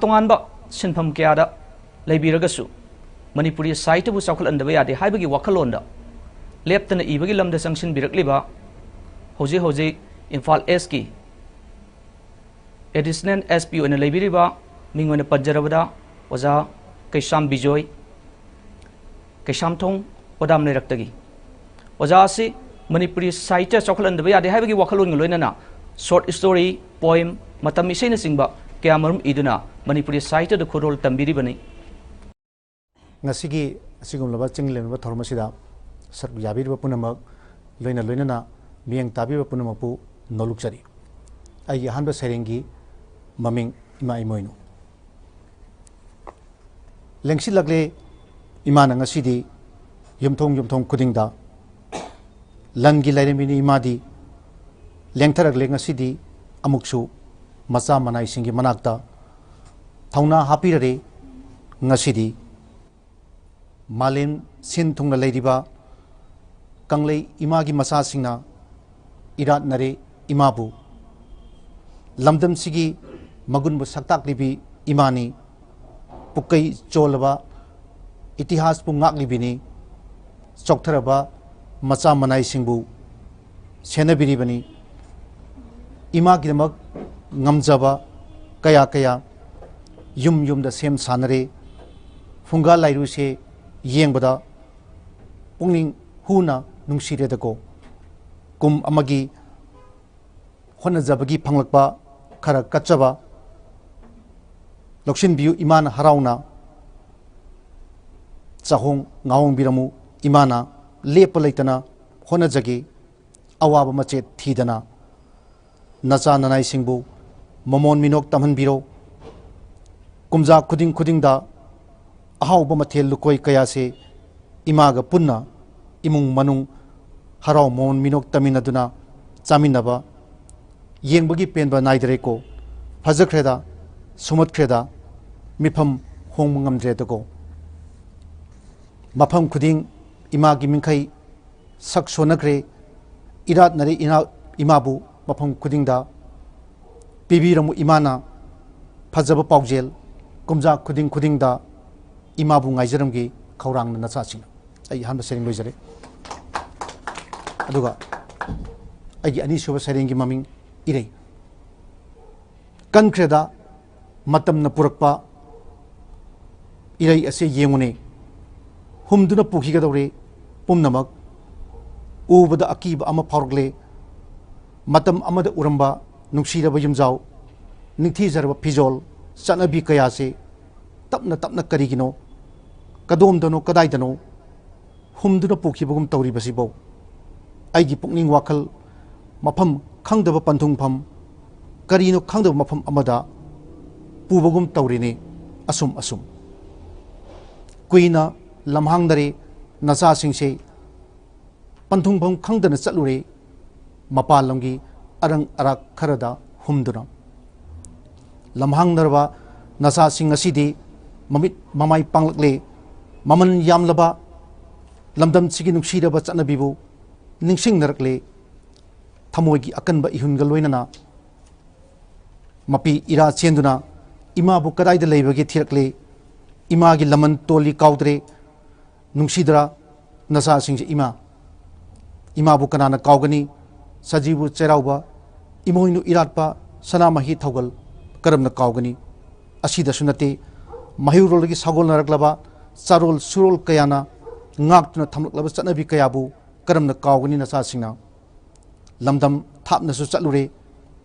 tongan ba sinpham kya da leibiragasu Manipuri site bu sakal andaba yade haibagi wakalonda leptana ibagi lamda sanction birakliba hoji Imphal S ki additional SPO na leibiriba mingwana pajjarabada oja Keishyam Bijoy Keishyam thong odam ne raktagi oja si Manipuri site sakal andaba yade haibagi wakalon ngloina short story poem matam isai na singba kaya marum iduna Manipuri site da khorol tambiri bani ngasigi asigumlaba chinglenba thormasida sar yabirba punamak loina mieng tabiba punamapu nolukjari ai hanba serengi maming Ema Emoinu lengsi lagle imana ngasidi yumthong kudingda langi lairemini imadi lengtharagle ngasidi amuksu macha manai singi manakta thauna hapirare ngasidi Malin sin thungna leiriba kanglei imagi masa singna irat nare imabu lamdam sigi magunbu saktak libi imani pukai cholaba itihas pu ngak libini choktharaba macha manai singbu senabiribani imagi damak ngamjaba kaya yum da sem sanare funga lairu se yengbada pungning huna nungsiredako kum amagi honajabagi phanglakpa khara kachaba lokshin biu imana harauna chahong ngawong biramu imana lepa leitana honajagi awaba mache thidana nacha nanai singbu momon minok tamhan biro kumja khuding da ahauba mathel lukoi kaya se imaga punna imung manung harau mon minok taminaduna chaminaba yengbagi penba naidre ko phajakreda sumatkreda mifam hongmangamdredako mafam khuding imagi mingkhai sak sonakre irat nare imabu mafam khudingda pibiramu imana phajaba paujel kumja khudingda imabu ngaijaramgi khaurang na nachasing ai hanba sering loijare aduga ai ani suba sering gi maming Erei kankreda matam na purakpa Erei ase yengune humduna pukhiga dore pumnamak ubada akiba ama phorgle matam amada uramba nungsiraba yumjau ningthi jarba fijol chanabi kaya se tapna karigino kadom dano kadai dano humduna pukhibagum tawri basibo aigi pukning wakal mafam khangdaba panthungpham karino khangdaba mafam amada pubagum tawrini asum kuina lamhangdare nacha singse panthungpham khangdana chalure mapalamgi arang arak kharada humduna lamhangdarba nacha sing asidi mamit mamai panglakle maman yamlaba lamdam sigi nungsiraba chanabibu ningsing narakle thamoigi akanba ihunga loinana mapi ira chenduna imabu kadaida leibage thirakle imagi laman toli kaudre nungsidra nasa singse imabu kanana kaugani sajibu cherauba imoinu iratpa sanamahi thogal karamna kaugani asida sunate mahirolgi sagol naraklaba charol surol kayana ngaktuna thamlaklaba chanabi kayabu karamna kaugani nasa singna lamdam thapnasu chalure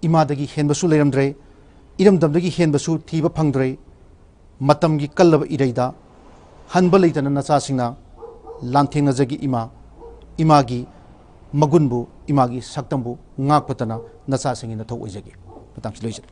imadagi henbasu leiramdre iramdamdagi henbasu thiba phangdre matamgi kallaba ireida hanba leitana nacha singna lanthengna jagi imagi magunbu imagi saktambu ngakpatana nacha singina thau oijagi patang loijare.